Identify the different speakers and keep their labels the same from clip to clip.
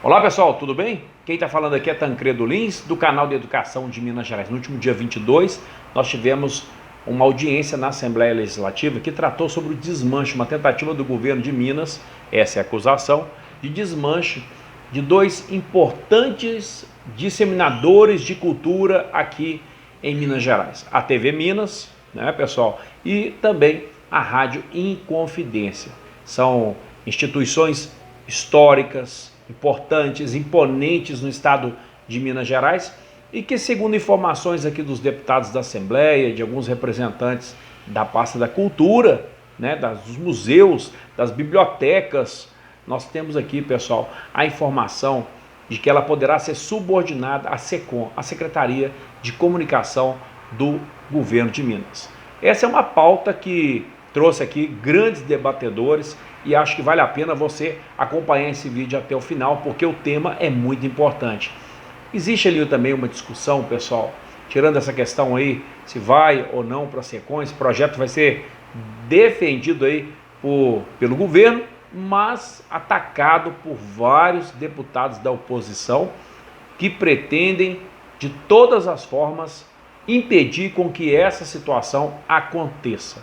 Speaker 1: Olá pessoal, tudo bem? Quem está falando aqui é Tancredo Lins, do canal de Educação de Minas Gerais. No último dia 22, nós tivemos uma audiência na Assembleia Legislativa que tratou sobre o desmanche, uma tentativa do governo de Minas, essa é a acusação, de desmanche de dois importantes disseminadores de cultura aqui em Minas Gerais. A TV Minas, né pessoal, e também a Rádio Inconfidência. São instituições históricas, importantes, imponentes no estado de Minas Gerais e que, segundo informações aqui dos deputados da Assembleia, de alguns representantes da pasta da cultura, né, dos museus, das bibliotecas, nós temos aqui, pessoal, a informação de que ela poderá ser subordinada à SECOM, a Secretaria de Comunicação do Governo de Minas. Essa é uma pauta que trouxe aqui grandes debatedores e acho que vale a pena você acompanhar esse vídeo até o final, porque o tema é muito importante. Existe ali também uma discussão, pessoal, tirando essa questão aí, se vai ou não para a SECOM, esse projeto vai ser defendido aí pelo governo, mas atacado por vários deputados da oposição que pretendem, de todas as formas, impedir com que essa situação aconteça.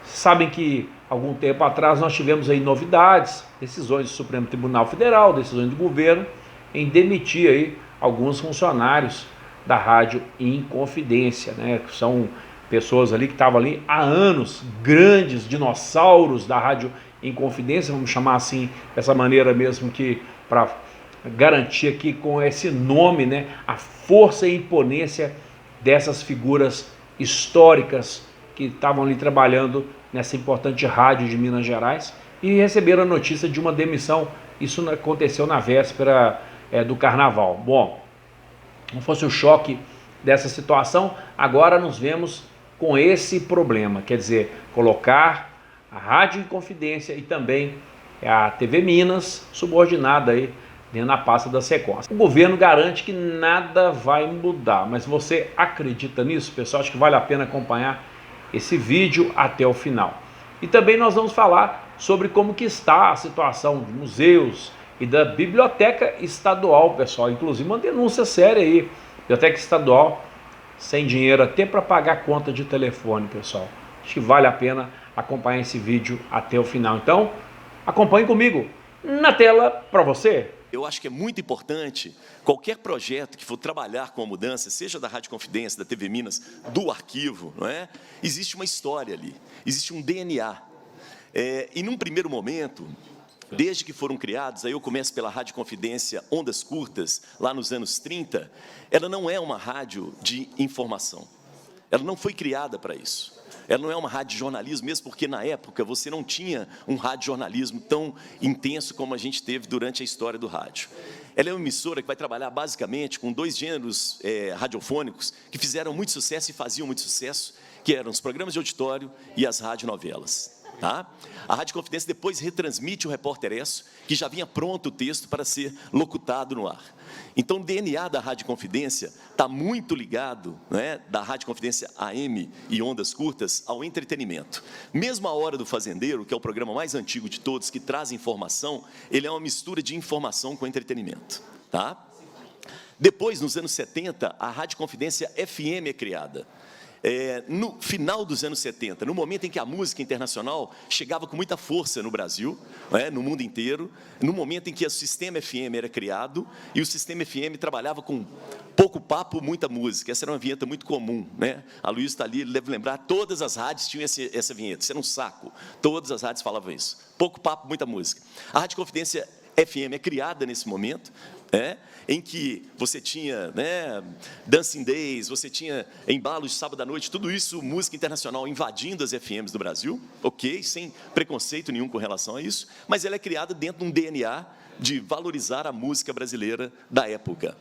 Speaker 1: Sabem que algum tempo atrás nós tivemos aí novidades, decisões do Supremo Tribunal Federal, decisões do governo em demitir aí alguns funcionários da Rádio Inconfidência, né? Que são pessoas ali que estavam ali há anos, grandes dinossauros da Rádio Inconfidência, vamos chamar assim, dessa maneira mesmo, que para garantir aqui com esse nome, né, a força e imponência dessas figuras históricas que estavam ali trabalhando nessa importante rádio de Minas Gerais e receberam a notícia de uma demissão. Isso aconteceu na véspera do Carnaval. Bom, não fosse o choque dessa situação, agora nos vemos com esse problema, quer dizer, colocar a Rádio Inconfidência e também a TV Minas subordinada aí dentro da pasta da SECOM. O governo garante que nada vai mudar, mas você acredita nisso, pessoal? Acho que vale a pena acompanhar esse vídeo até o final. E também nós vamos falar sobre como que está a situação de museus e da biblioteca estadual, pessoal. Inclusive uma denúncia séria aí, biblioteca estadual sem dinheiro até para pagar a conta de telefone, pessoal. Acho que vale a pena acompanhar esse vídeo até o final. Então, acompanhe comigo na tela para você.
Speaker 2: Eu acho que é muito importante, qualquer projeto que for trabalhar com a mudança, seja da Rádio Confidência, da TV Minas, do arquivo, não é? Existe uma história ali, existe um DNA. E num primeiro momento, desde que foram criados, aí eu começo pela Rádio Confidência Ondas Curtas, lá nos anos 30, ela não é uma rádio de informação. Ela não foi criada para isso. Ela não é uma rádio de jornalismo, mesmo porque na época você não tinha um rádio jornalismo tão intenso como a gente teve durante a história do rádio. Ela é uma emissora que vai trabalhar basicamente com dois gêneros radiofônicos que fizeram muito sucesso e faziam muito sucesso, que eram os programas de auditório e as radionovelas. Tá? A Rádio Confidência depois retransmite o Repórter Esso, que já vinha pronto o texto para ser locutado no ar. Então, o DNA da Rádio Confidência está muito ligado, né, da Rádio Confidência AM e Ondas Curtas, ao entretenimento. Mesmo A Hora do Fazendeiro, que é o programa mais antigo de todos, que traz informação, ele é uma mistura de informação com entretenimento. Tá? Depois, nos anos 70, a Rádio Confidência FM é criada. No final dos anos 70, no momento em que a música internacional chegava com muita força no Brasil, no mundo inteiro, no momento em que o Sistema FM era criado, e o Sistema FM trabalhava com pouco papo, muita música. Essa era uma vinheta muito comum, né? A Luísa está ali, ele deve lembrar, todas as rádios tinham essa vinheta, isso era um saco, todas as rádios falavam isso, pouco papo, muita música. A Rádio Confidência FM é criada nesse momento, em que você tinha, né, Dancing Days, você tinha embalos de sábado à noite, tudo isso, música internacional invadindo as FMs do Brasil, ok, sem preconceito nenhum com relação a isso, mas ela é criada dentro de um DNA de valorizar a música brasileira da época.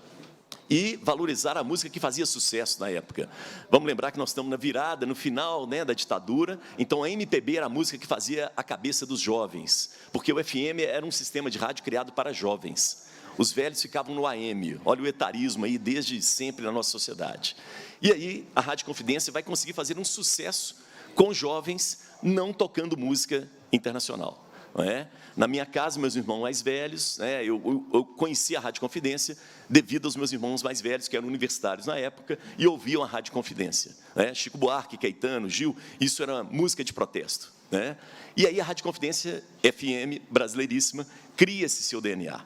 Speaker 2: E valorizar a música que fazia sucesso na época. Vamos lembrar que nós estamos na virada, no final, né, da ditadura, então a MPB era a música que fazia a cabeça dos jovens, porque o FM era um sistema de rádio criado para jovens. Os velhos ficavam no AM, olha o etarismo aí desde sempre na nossa sociedade. E aí a Rádio Confidência vai conseguir fazer um sucesso com jovens não tocando música internacional. não é? Na minha casa, meus irmãos mais velhos, né, eu conheci a Rádio Confidência devido aos meus irmãos mais velhos, que eram universitários na época, e ouviam a Rádio Confidência. Né? Chico Buarque, Caetano, Gil, isso era música de protesto. Né? E aí a Rádio Confidência FM, brasileiríssima, cria esse seu DNA.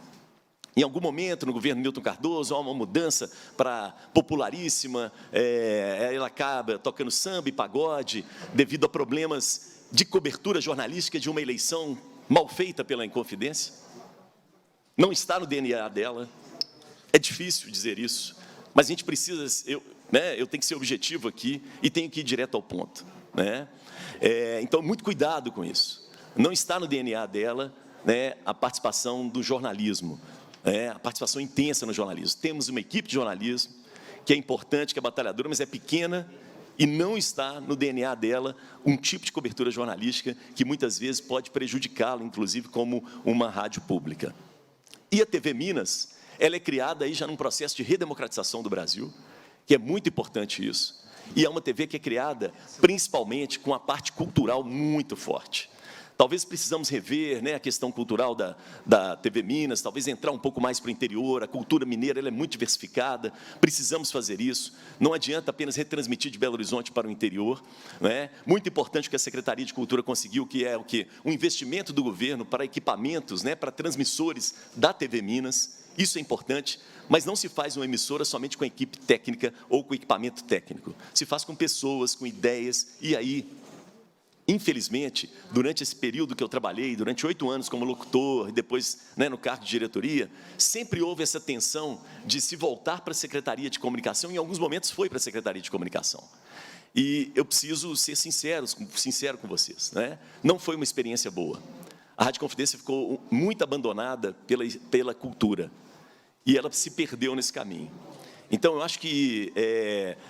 Speaker 2: Em algum momento, no governo Newton Cardoso, há uma mudança para popularíssima, ela acaba tocando samba e pagode, devido a problemas de cobertura jornalística de uma eleição mal feita pela Inconfidência. Não está no DNA dela. É difícil dizer isso, mas a gente precisa, eu tenho que ser objetivo aqui e tenho que ir direto ao ponto. Né? Então, muito cuidado com isso. Não está no DNA dela, né, a participação do jornalismo, a participação intensa no jornalismo. Temos uma equipe de jornalismo que é importante, que é batalhadora, mas é pequena e não está no DNA dela um tipo de cobertura jornalística que muitas vezes pode prejudicá-la, inclusive como uma rádio pública. E a TV Minas, ela é criada aí já num processo de redemocratização do Brasil, que é muito importante isso. E é uma TV que é criada principalmente com a parte cultural muito forte. Talvez precisamos rever, né, a questão cultural da TV Minas, talvez entrar um pouco mais para o interior. A cultura mineira ela é muito diversificada, precisamos fazer isso. Não adianta apenas retransmitir de Belo Horizonte para o interior. Né? Muito importante o que a Secretaria de Cultura conseguiu, que é o quê? Um investimento do governo para equipamentos, né, para transmissores da TV Minas. Isso é importante, mas não se faz uma emissora somente com a equipe técnica ou com equipamento técnico. Se faz com pessoas, com ideias, e aí, infelizmente, durante esse período que eu trabalhei, durante 8 anos como locutor, e depois, né, no cargo de diretoria, sempre houve essa tensão de se voltar para a Secretaria de Comunicação, e em alguns momentos foi para a Secretaria de Comunicação. E eu preciso ser sincero com vocês. Né? Não foi uma experiência boa. A Rádio Confidência ficou muito abandonada pela cultura, e ela se perdeu nesse caminho. Então, eu acho que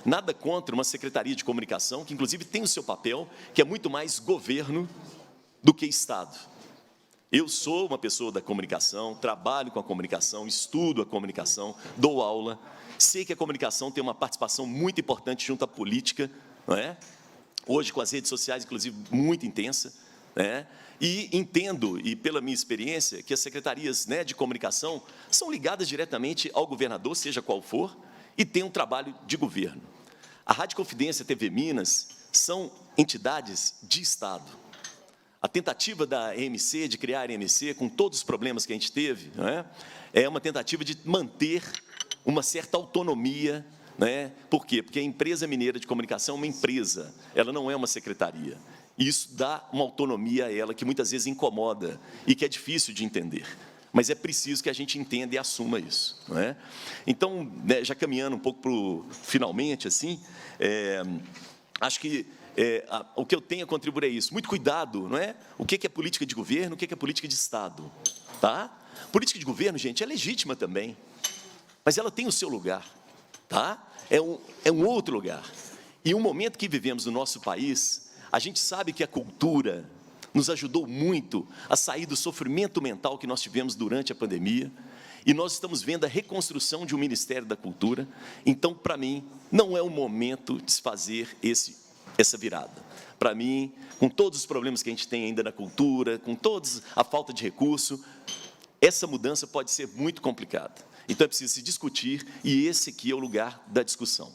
Speaker 2: nada contra uma Secretaria de Comunicação, que, inclusive, tem o seu papel, que é muito mais governo do que Estado. Eu sou uma pessoa da comunicação, trabalho com a comunicação, estudo a comunicação, dou aula, sei que a comunicação tem uma participação muito importante junto à política, não é? Hoje, com as redes sociais, inclusive, muito intensa, né? E entendo, e pela minha experiência, que as secretarias, né, de comunicação são ligadas diretamente ao governador, seja qual for, e têm um trabalho de governo. A Rádio Confidência e a TV Minas são entidades de Estado. A tentativa da EMC, de criar a EMC, com todos os problemas que a gente teve, né, é uma tentativa de manter uma certa autonomia. Né? Por quê? Porque a empresa mineira de comunicação é uma empresa, ela não é uma secretaria. E isso dá uma autonomia a ela que muitas vezes incomoda e que é difícil de entender. Mas é preciso que a gente entenda e assuma isso. Não é? Então, né, já caminhando um pouco para o finalmente, assim, acho que o que eu tenho a contribuir é isso. Muito cuidado, não é? O que é política de governo, o que é política de Estado. Tá? Política de governo, gente, é legítima também, mas ela tem o seu lugar. Tá? É um outro lugar. E um momento que vivemos no nosso país, a gente sabe que a cultura nos ajudou muito a sair do sofrimento mental que nós tivemos durante a pandemia, e nós estamos vendo a reconstrução de um Ministério da Cultura. Então, para mim, não é o momento de se fazer essa virada. Para mim, com todos os problemas que a gente tem ainda na cultura, com toda a falta de recurso, essa mudança pode ser muito complicada. Então, é preciso se discutir, e esse aqui é o lugar da discussão.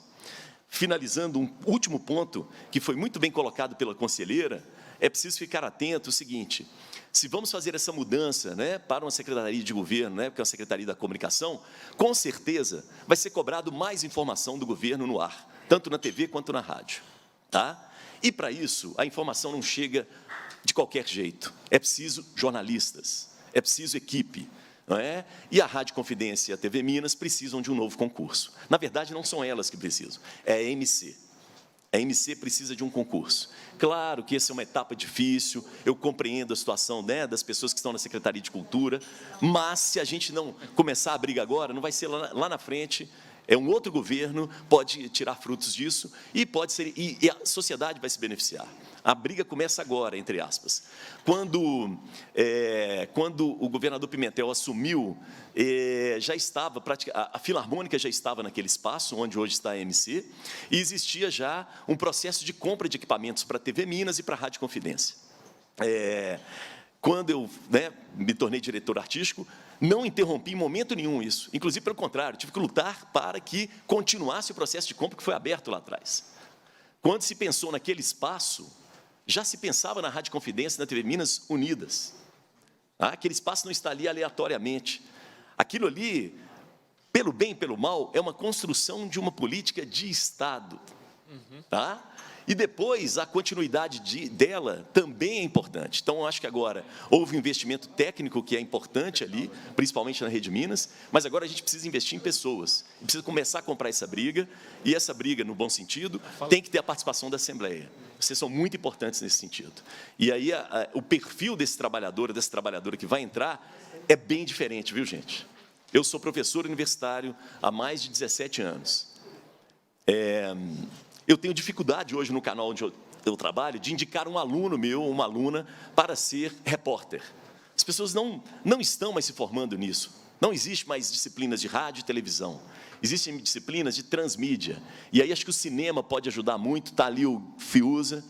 Speaker 2: Finalizando, um último ponto, que foi muito bem colocado pela conselheira, é preciso ficar atento ao seguinte: se vamos fazer essa mudança, né, para uma secretaria de governo, né, porque é uma secretaria da comunicação, com certeza vai ser cobrado mais informação do governo no ar, tanto na TV quanto na rádio. Tá? E, para isso, a informação não chega de qualquer jeito. É preciso jornalistas, é preciso equipe. Não é? E a Rádio Confidência e a TV Minas precisam de um novo concurso. Na verdade, não são elas que precisam, é a EMC. A EMC precisa de um concurso. Claro que essa é uma etapa difícil, eu compreendo a situação, né, das pessoas que estão na Secretaria de Cultura, mas se a gente não começar a briga agora, não vai ser lá na frente. É um outro governo, pode tirar frutos disso, e pode ser, e a sociedade vai se beneficiar. A briga começa agora, entre aspas. Quando o governador Pimentel assumiu, já estava, a Filarmônica já estava naquele espaço, onde hoje está a EMC, e existia já um processo de compra de equipamentos para a TV Minas e para a Rádio Confidência. quando eu me tornei diretor artístico, não interrompi em momento nenhum isso. Inclusive, pelo contrário, tive que lutar para que continuasse o processo de compra que foi aberto lá atrás. Quando se pensou naquele espaço, já se pensava na Rádio Confidência e na TV Minas unidas. Aquele espaço não está ali aleatoriamente. Aquilo ali, pelo bem e pelo mal, é uma construção de uma política de Estado. Tá? E depois, a continuidade dela também é importante. Então, eu acho que agora houve um investimento técnico que é importante ali, principalmente na Rede Minas, mas agora a gente precisa investir em pessoas. Precisa começar a comprar essa briga, e essa briga, no bom sentido, tem que ter a participação da Assembleia. Vocês são muito importantes nesse sentido. E aí, o perfil desse trabalhador, dessa trabalhadora que vai entrar, é bem diferente, viu, gente? Eu sou professor universitário há mais de 17 anos. Eu tenho dificuldade hoje no canal onde eu trabalho de indicar um aluno meu, uma aluna, para ser repórter. As pessoas não estão mais se formando nisso. Não existe mais disciplinas de rádio e televisão. Existem disciplinas de transmídia. E aí acho que o cinema pode ajudar muito. Está ali o Fiuza.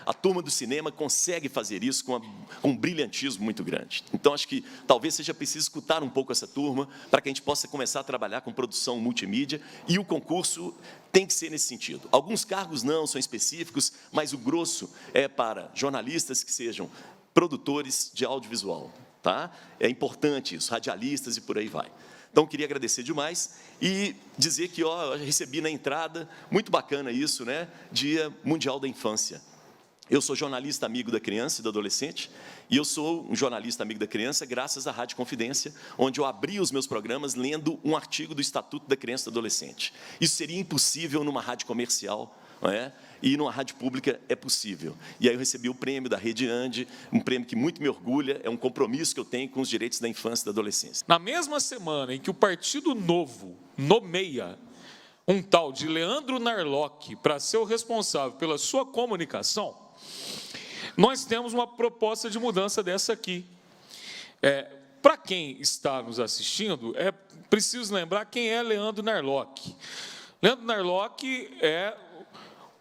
Speaker 2: A turma do cinema consegue fazer isso com um brilhantismo muito grande. Então, acho que talvez seja preciso escutar um pouco essa turma para que a gente possa começar a trabalhar com produção multimídia, e o concurso tem que ser nesse sentido. Alguns cargos não são específicos, mas o grosso é para jornalistas que sejam produtores de audiovisual. Tá? É importante isso, radialistas e por aí vai. Então, queria agradecer demais e dizer que eu recebi na entrada, muito bacana isso, Dia Mundial da Infância. Eu sou jornalista amigo da criança e do adolescente, e eu sou um jornalista amigo da criança graças à Rádio Confidência, onde eu abri os meus programas lendo um artigo do Estatuto da Criança e do Adolescente. Isso seria impossível numa rádio comercial, e numa rádio pública é possível. E aí eu recebi o prêmio da Rede Ande, um prêmio que muito me orgulha, é um compromisso que eu tenho com os direitos da infância e da adolescência.
Speaker 3: Na mesma semana em que o Partido Novo nomeia um tal de Leandro Narlock para ser o responsável pela sua comunicação, nós temos uma proposta de mudança dessa aqui. Para quem está nos assistindo, é preciso lembrar quem é Leandro Narlock. Leandro Narlock é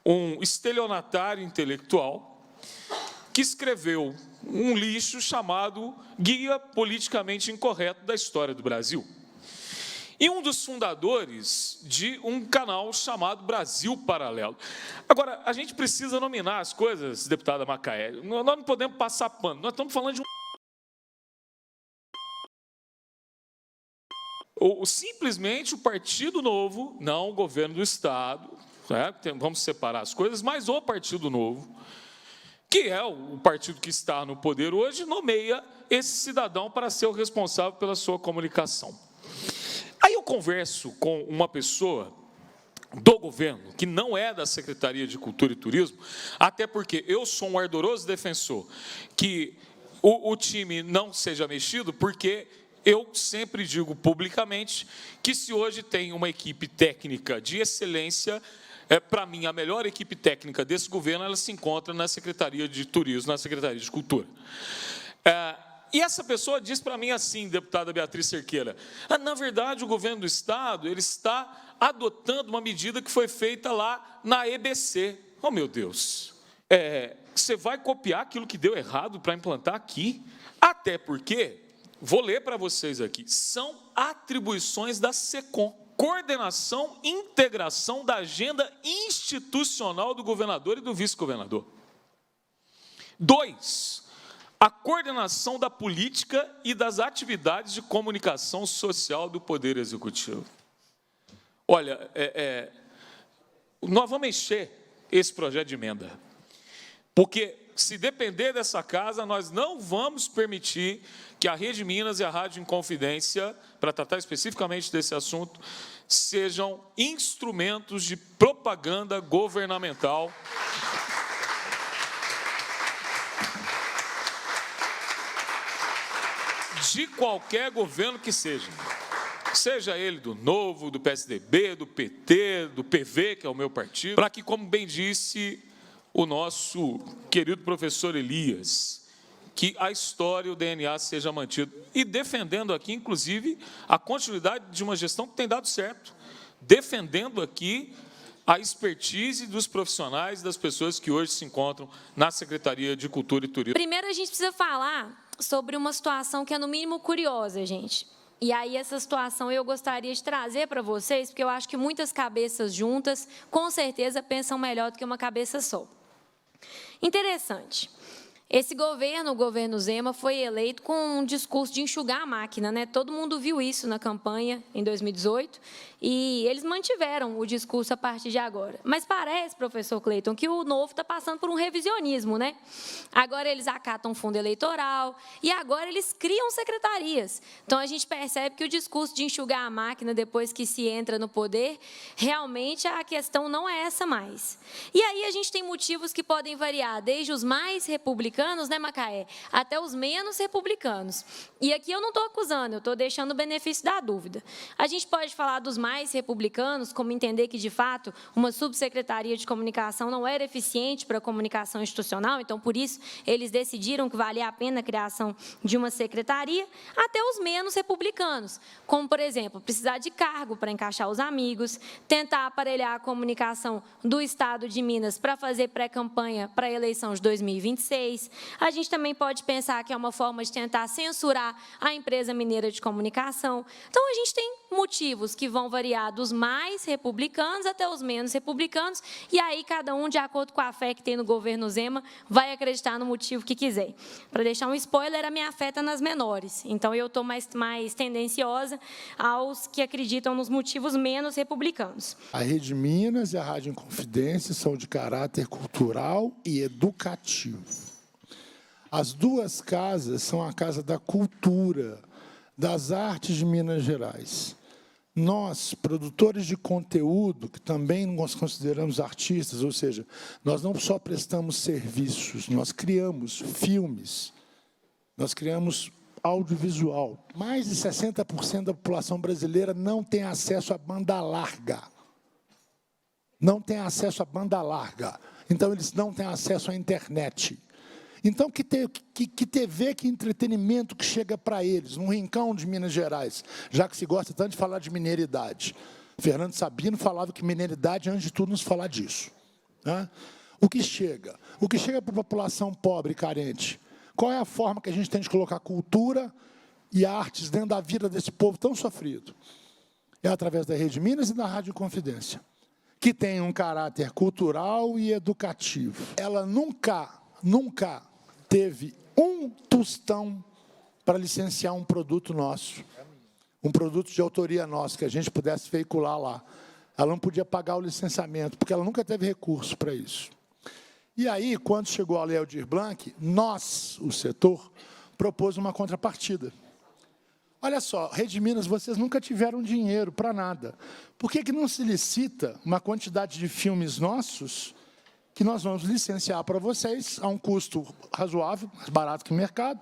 Speaker 3: um estelionatário intelectual que escreveu um lixo chamado Guia Politicamente Incorreto da História do Brasil. E um dos fundadores de um canal chamado Brasil Paralelo. Agora, a gente precisa nominar as coisas, deputada Macaé. Nós não podemos passar pano. Nós estamos falando de simplesmente o Partido Novo, não o governo do Estado, vamos separar as coisas, mas o Partido Novo, que é o partido que está no poder hoje, nomeia esse cidadão para ser o responsável pela sua comunicação. Aí eu converso com uma pessoa do governo, que não é da Secretaria de Cultura e Turismo, até porque eu sou um ardoroso defensor que o time não seja mexido, porque eu sempre digo publicamente que se hoje tem uma equipe técnica de excelência, para mim, a melhor equipe técnica desse governo, ela se encontra na Secretaria de Turismo, na Secretaria de Cultura. E essa pessoa diz para mim assim, deputada Beatriz Cerqueira, na verdade, o governo do Estado ele está adotando uma medida que foi feita lá na EBC. Oh, meu Deus! Você vai copiar aquilo que deu errado para implantar aqui? Até porque, vou ler para vocês aqui, são atribuições da SECOM. Coordenação e integração da agenda institucional do governador e do vice-governador. 2. A coordenação da política e das atividades de comunicação social do Poder Executivo. Olha, nós vamos encher esse projeto de emenda, porque se depender dessa casa, nós não vamos permitir que a Rede Minas e a Rádio Inconfidência, para tratar especificamente desse assunto, sejam instrumentos de propaganda governamental de qualquer governo que seja ele do Novo, do PSDB, do PT, do PV, que é o meu partido, para que, como bem disse o nosso querido professor Elias, que a história e o DNA seja mantido. E defendendo aqui, inclusive, a continuidade de uma gestão que tem dado certo, defendendo aqui a expertise dos profissionais, das pessoas que hoje se encontram na Secretaria de Cultura e Turismo.
Speaker 4: Primeiro, a gente precisa falar sobre uma situação que é, no mínimo, curiosa, gente. E aí, essa situação eu gostaria de trazer para vocês, porque eu acho que muitas cabeças juntas, com certeza, pensam melhor do que uma cabeça só. Interessante. Esse governo, o governo Zema, foi eleito com um discurso de enxugar a máquina, né? Todo mundo viu isso na campanha em 2018 e eles mantiveram o discurso a partir de agora. Mas parece, professor Cleiton, que o Novo está passando por um revisionismo, né? Agora eles acatam fundo eleitoral e agora eles criam secretarias. Então a gente percebe que o discurso de enxugar a máquina depois que se entra no poder, realmente a questão não é essa mais. E aí a gente tem motivos que podem variar, desde os mais republicanos, né, Macaé, até os menos republicanos. E aqui eu não estou acusando, eu estou deixando o benefício da dúvida. A gente pode falar dos mais republicanos, como entender que, de fato, uma subsecretaria de comunicação não era eficiente para a comunicação institucional, então, por isso, eles decidiram que valia a pena a criação de uma secretaria, até os menos republicanos, como, por exemplo, precisar de cargo para encaixar os amigos, tentar aparelhar a comunicação do Estado de Minas para fazer pré-campanha para a eleição de 2026. A gente também pode pensar que é uma forma de tentar censurar a empresa mineira de comunicação. Então, a gente tem motivos que vão variar dos mais republicanos até os menos republicanos, e aí cada um, de acordo com a fé que tem no governo Zema, vai acreditar no motivo que quiser. Para deixar um spoiler, a minha fé está nas menores, então eu estou mais tendenciosa aos que acreditam nos motivos menos republicanos.
Speaker 5: A Rede Minas e a Rádio Inconfidência são de caráter cultural e educativo. As duas casas são a Casa da Cultura, das Artes de Minas Gerais. Nós, produtores de conteúdo, que também nós consideramos artistas, ou seja, nós não só prestamos serviços, nós criamos filmes, nós criamos audiovisual. Mais de 60% da população brasileira não tem acesso à banda larga. Não tem acesso à banda larga. Então, eles não têm acesso à internet. Então, que TV, que entretenimento que chega para eles, num rincão de Minas Gerais, já que se gosta tanto de falar de mineiridade. Fernando Sabino falava que mineiridade, antes de tudo, nos falar disso. Né? O que chega? O que chega para a população pobre e carente? Qual é a forma que a gente tem de colocar cultura e artes dentro da vida desse povo tão sofrido? É através da Rede Minas e da Rádio Inconfidência, que tem um caráter cultural e educativo. Ela nunca teve um tostão para licenciar um produto nosso, um produto de autoria nossa, que a gente pudesse veicular lá. Ela não podia pagar o licenciamento, porque ela nunca teve recurso para isso. E aí, quando chegou a Lei Aldir Blanc, nós, o setor, propôs uma contrapartida. Olha só, Rede Minas, vocês nunca tiveram dinheiro para nada. Por que não se licita uma quantidade de filmes nossos que nós vamos licenciar para vocês a um custo razoável, mais barato que o mercado,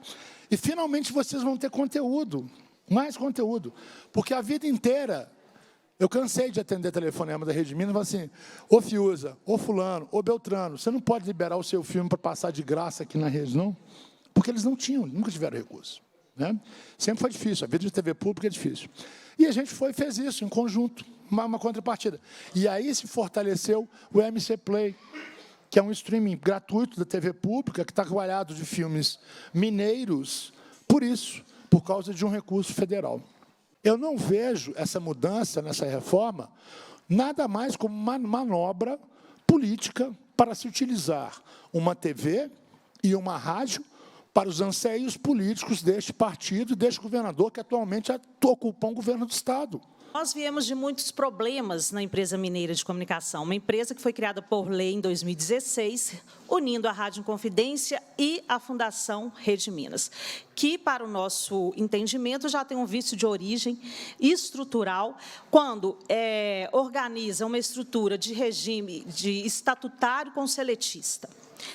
Speaker 5: e finalmente vocês vão ter conteúdo, mais conteúdo. Porque a vida inteira, eu cansei de atender telefonema da Rede Minas e falar assim, ô Fiuza, ô fulano, ô Beltrano, você não pode liberar o seu filme para passar de graça aqui na rede, não? Porque eles não tinham, nunca tiveram recurso. Né? Sempre foi difícil, a vida de TV pública é difícil. E a gente fez isso em conjunto, uma contrapartida. E aí se fortaleceu o MC Play, que é um streaming gratuito da TV pública, que está trabalhado de filmes mineiros, por isso, por causa de um recurso federal. Eu não vejo essa mudança, nessa reforma, nada mais como uma manobra política para se utilizar uma TV e uma rádio para os anseios políticos deste partido e deste governador, que atualmente ocupa o governo do Estado.
Speaker 6: Nós viemos de muitos problemas na empresa mineira de comunicação, uma empresa que foi criada por lei em 2016, unindo a Rádio Inconfidência e a Fundação Rede Minas, que, para o nosso entendimento, já tem um vício de origem estrutural, quando organiza uma estrutura de regime de estatutário com seletista.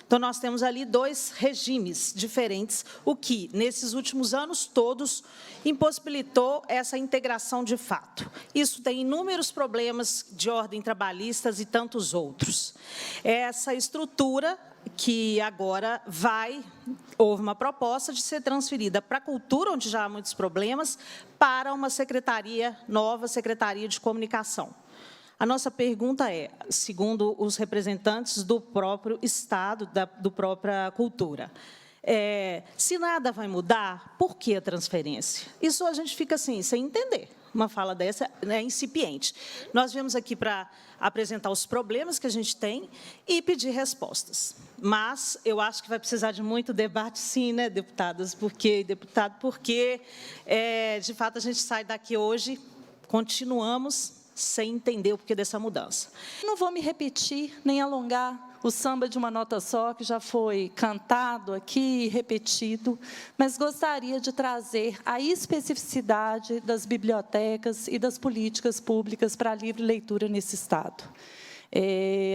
Speaker 6: Então, nós temos ali dois regimes diferentes, o que, nesses últimos anos todos, impossibilitou essa integração de fato. Isso tem inúmeros problemas de ordem trabalhistas e tantos outros. Essa estrutura que agora houve uma proposta de ser transferida para a cultura, onde já há muitos problemas, para uma secretaria nova, Secretaria de Comunicação. A nossa pergunta é, segundo os representantes do próprio Estado, do própria cultura, se nada vai mudar, por que a transferência? Isso a gente fica assim, sem entender. Uma fala dessa é incipiente. Nós viemos aqui para apresentar os problemas que a gente tem e pedir respostas. Mas eu acho que vai precisar de muito debate, sim, né, deputadas? Porque, de fato, a gente sai daqui hoje, continuamos sem entender o porquê dessa mudança.
Speaker 7: Não vou me repetir, nem alongar o samba de uma nota só, que já foi cantado aqui e repetido, mas gostaria de trazer a especificidade das bibliotecas e das políticas públicas para a livre leitura nesse Estado.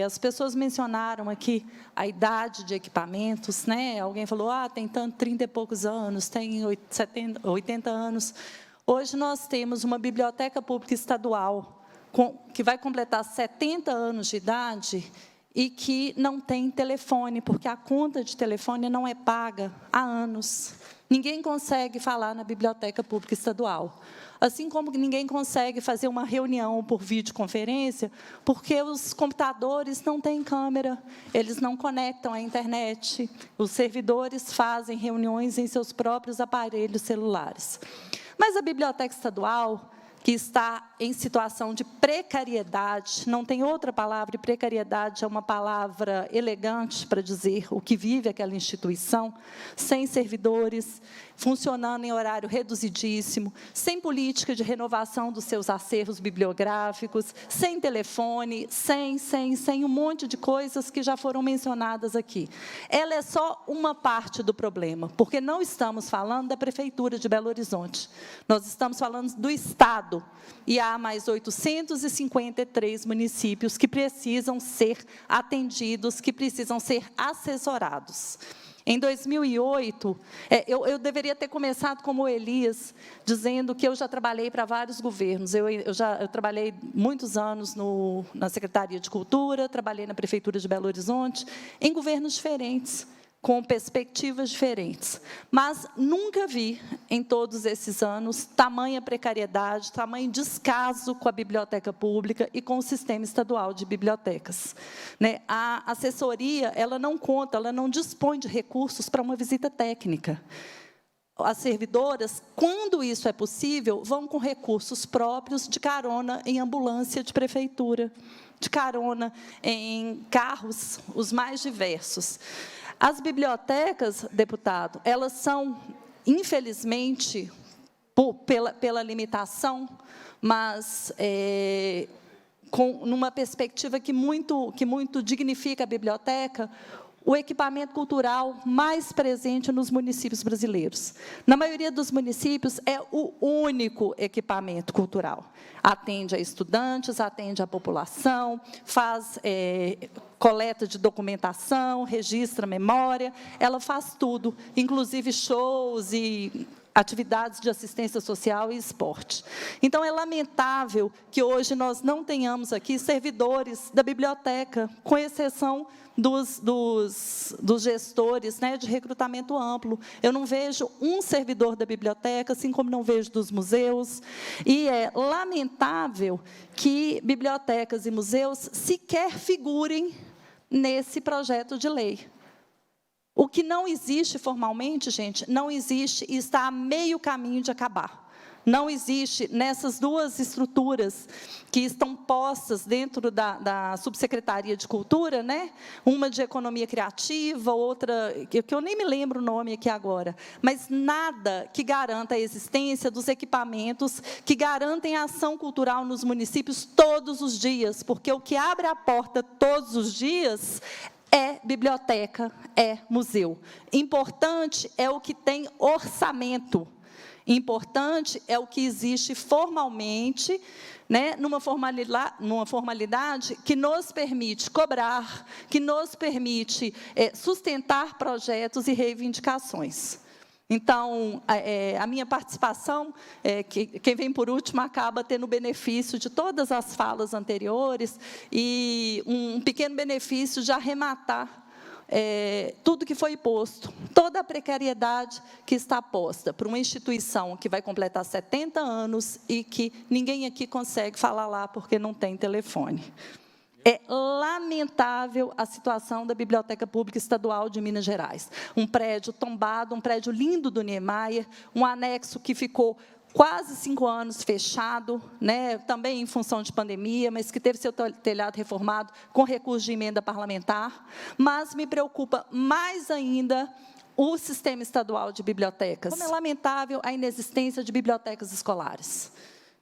Speaker 7: As pessoas mencionaram aqui a idade de equipamentos, né? Alguém falou, tem tanto 30 e poucos anos, tem 80 anos. Hoje nós temos uma biblioteca pública estadual que vai completar 70 anos de idade e que não tem telefone, porque a conta de telefone não é paga há anos. Ninguém consegue falar na biblioteca pública estadual. Assim como ninguém consegue fazer uma reunião por videoconferência, porque os computadores não têm câmera, eles não conectam à internet, os servidores fazem reuniões em seus próprios aparelhos celulares. Mas a biblioteca estadual, que está em situação de precariedade, não tem outra palavra, e precariedade é uma palavra elegante para dizer o que vive aquela instituição, sem servidores, funcionando em horário reduzidíssimo, sem política de renovação dos seus acervos bibliográficos, sem telefone, sem um monte de coisas que já foram mencionadas aqui. Ela é só uma parte do problema, porque não estamos falando da Prefeitura de Belo Horizonte, nós estamos falando do Estado, e há mais 853 municípios que precisam ser atendidos, que precisam ser assessorados. Em 2008, eu deveria ter começado como Elias, dizendo que eu já trabalhei para vários governos. Eu trabalhei muitos anos na Secretaria de Cultura, trabalhei na Prefeitura de Belo Horizonte, em governos diferentes, com perspectivas diferentes. Mas nunca vi, em todos esses anos, tamanha precariedade, tamanho descaso com a biblioteca pública e com o sistema estadual de bibliotecas. Né? A assessoria, ela não dispõe de recursos para uma visita técnica. As servidoras, quando isso é possível, vão com recursos próprios de carona em ambulância de prefeitura, de carona em carros, os mais diversos. As bibliotecas, deputado, elas são, infelizmente, pela limitação, mas numa perspectiva que muito dignifica a biblioteca, o equipamento cultural mais presente nos municípios brasileiros. Na maioria dos municípios, é o único equipamento cultural. Atende a estudantes, atende a população, faz coleta de documentação, registra memória, ela faz tudo, inclusive shows e atividades de assistência social e esporte. Então, é lamentável que hoje nós não tenhamos aqui servidores da biblioteca, com exceção dos gestores, né, de recrutamento amplo. Eu não vejo um servidor da biblioteca, assim como não vejo dos museus, e é lamentável que bibliotecas e museus sequer figurem nesse projeto de lei. O que não existe formalmente, gente, não existe e está a meio caminho de acabar. Não existe nessas duas estruturas que estão postas dentro da Subsecretaria de Cultura, né? Uma de Economia Criativa, outra, que eu nem me lembro o nome aqui agora, mas nada que garanta a existência dos equipamentos que garantem a ação cultural nos municípios todos os dias, porque o que abre a porta todos os dias é biblioteca, é museu. Importante é o que tem orçamento. Importante é o que existe formalmente, né, numa formalidade que nos permite cobrar, que nos permite sustentar projetos e reivindicações. Então, a minha participação, quem vem por último acaba tendo o benefício de todas as falas anteriores e um pequeno benefício de arrematar tudo que foi posto, toda a precariedade que está posta para uma instituição que vai completar 70 anos e que ninguém aqui consegue falar lá porque não tem telefone. É lamentável a situação da Biblioteca Pública Estadual de Minas Gerais. Um prédio tombado, um prédio lindo do Niemeyer, um anexo que ficou quase 5 anos fechado, né, também em função de pandemia, mas que teve seu telhado reformado com recurso de emenda parlamentar. Mas me preocupa mais ainda o sistema estadual de bibliotecas. Como é lamentável a inexistência de bibliotecas escolares.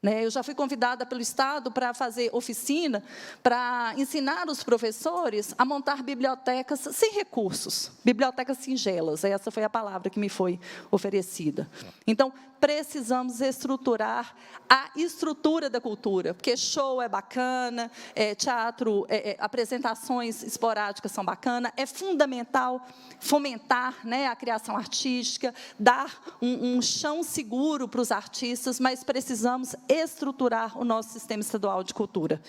Speaker 7: Eu já fui convidada pelo Estado para fazer oficina, para ensinar os professores a montar bibliotecas sem recursos, bibliotecas singelas, essa foi a palavra que me foi oferecida. Então, precisamos estruturar a estrutura da cultura, porque show é bacana, teatro, apresentações esporádicas são bacanas, é fundamental fomentar, a criação artística, dar um chão seguro para os artistas, mas precisamos estruturar o nosso sistema estadual de cultura.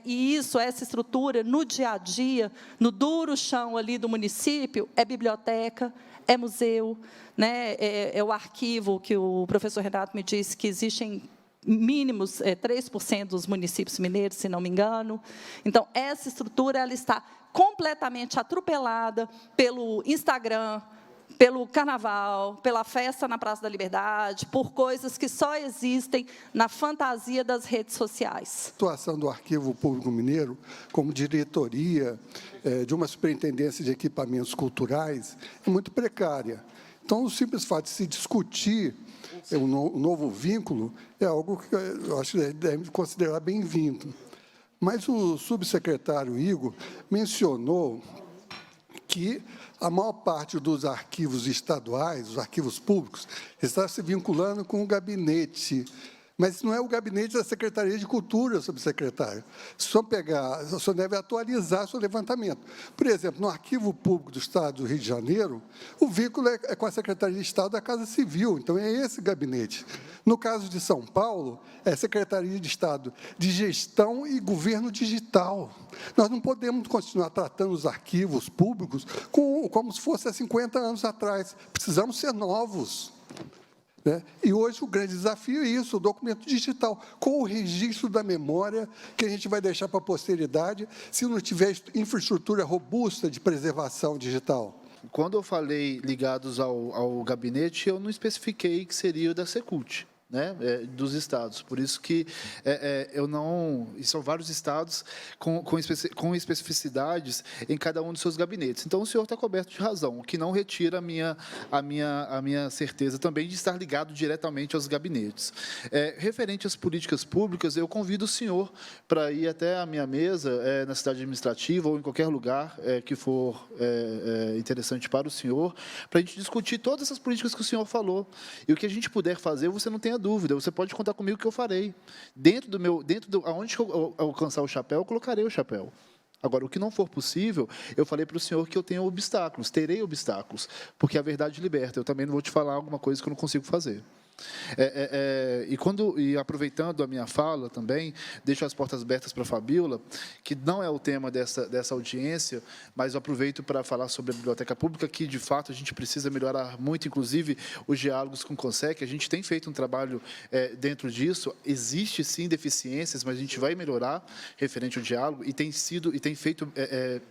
Speaker 7: E essa estrutura, no dia a dia, no duro chão ali do município, é biblioteca, é museu, é o arquivo que o professor Renato me disse que existem mínimos 3% dos municípios mineiros, se não me engano. Então, essa estrutura ela está completamente atropelada pelo Instagram, pelo carnaval, pela festa na Praça da Liberdade, por coisas que só existem na fantasia das redes sociais.
Speaker 8: A situação do Arquivo Público Mineiro, como diretoria de uma superintendência de equipamentos culturais, é muito precária. Então, o simples fato de se discutir um novo vínculo é algo que eu acho que deve considerar bem-vindo. Mas o subsecretário Igor mencionou que a maior parte dos arquivos estaduais, os arquivos públicos, está se vinculando com o gabinete. Mas não é o gabinete da Secretaria de Cultura, subsecretário. Só deve atualizar seu levantamento. Por exemplo, no Arquivo Público do Estado do Rio de Janeiro, o vínculo é com a Secretaria de Estado da Casa Civil, então é esse gabinete. No caso de São Paulo, é a Secretaria de Estado de Gestão e Governo Digital. Nós não podemos continuar tratando os arquivos públicos como se fosse há 50 anos atrás. Precisamos ser novos. E hoje o grande desafio é isso, o documento digital, com o registro da memória que a gente vai deixar para a posteridade se não tiver infraestrutura robusta de preservação digital.
Speaker 9: Quando eu falei ligados ao gabinete, eu não especifiquei que seria o da Secult. Dos estados. Por isso que eu não... E são vários estados com especificidades em cada um dos seus gabinetes. Então, o senhor está coberto de razão, o que não retira a minha certeza também de estar ligado diretamente aos gabinetes. Referente às políticas públicas, eu convido o senhor para ir até a minha mesa, na cidade administrativa ou em qualquer lugar que for interessante para o senhor, para a gente discutir todas essas políticas que o senhor falou. E o que a gente puder fazer, você não tenha dúvida, você pode contar comigo que eu farei. Aonde eu alcançar o chapéu, eu colocarei o chapéu. Agora, o que não for possível, eu falei para o senhor que eu tenho obstáculos, terei obstáculos, porque a verdade liberta. Eu também não vou te falar alguma coisa que eu não consigo fazer. E aproveitando a minha fala também, deixo as portas abertas para a Fabíola, que não é o tema dessa audiência, mas eu aproveito para falar sobre a biblioteca pública, que, de fato, a gente precisa melhorar muito, inclusive, os diálogos com o CONSEC. A gente tem feito um trabalho dentro disso, existe, sim, deficiências, mas a gente vai melhorar referente ao diálogo, e tem feito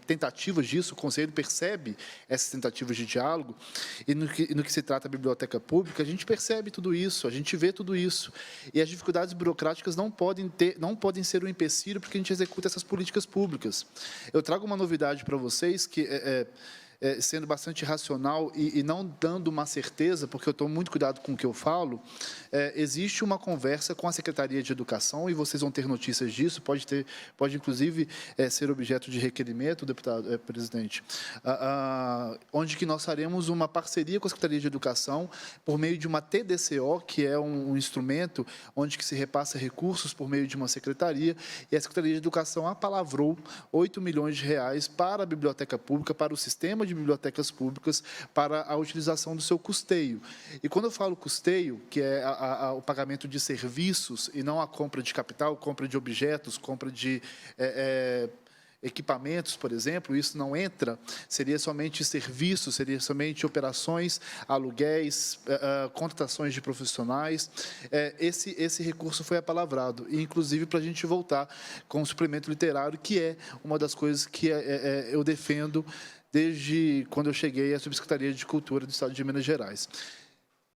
Speaker 9: tentativas disso, o Conselho percebe essas tentativas de diálogo, e no que se trata da biblioteca pública, a gente percebe tudo isso, a gente vê tudo isso. E as dificuldades burocráticas não podem ser um empecilho porque a gente executa essas políticas públicas. Eu trago uma novidade para vocês, que sendo bastante racional e não dando uma certeza, porque eu estou muito cuidado com o que eu falo, existe uma conversa com a Secretaria de Educação, e vocês vão ter notícias disso, pode inclusive ser objeto de requerimento, deputado, presidente, onde que nós faremos uma parceria com a Secretaria de Educação por meio de uma TDCO, que é um instrumento onde que se repassa recursos por meio de uma secretaria, e a Secretaria de Educação apalavrou 8 milhões de reais para a biblioteca pública, para o sistema de bibliotecas públicas, para a utilização do seu custeio. E quando eu falo custeio, que é o pagamento de serviços e não a compra de capital, compra de objetos, compra de equipamentos, por exemplo, isso não entra, seria somente serviços, seria somente operações, aluguéis, contratações de profissionais. Esse recurso foi apalavrado, e inclusive para a gente voltar com o suplemento literário, que é uma das coisas que eu defendo desde quando eu cheguei à Subsecretaria de Cultura do Estado de Minas Gerais.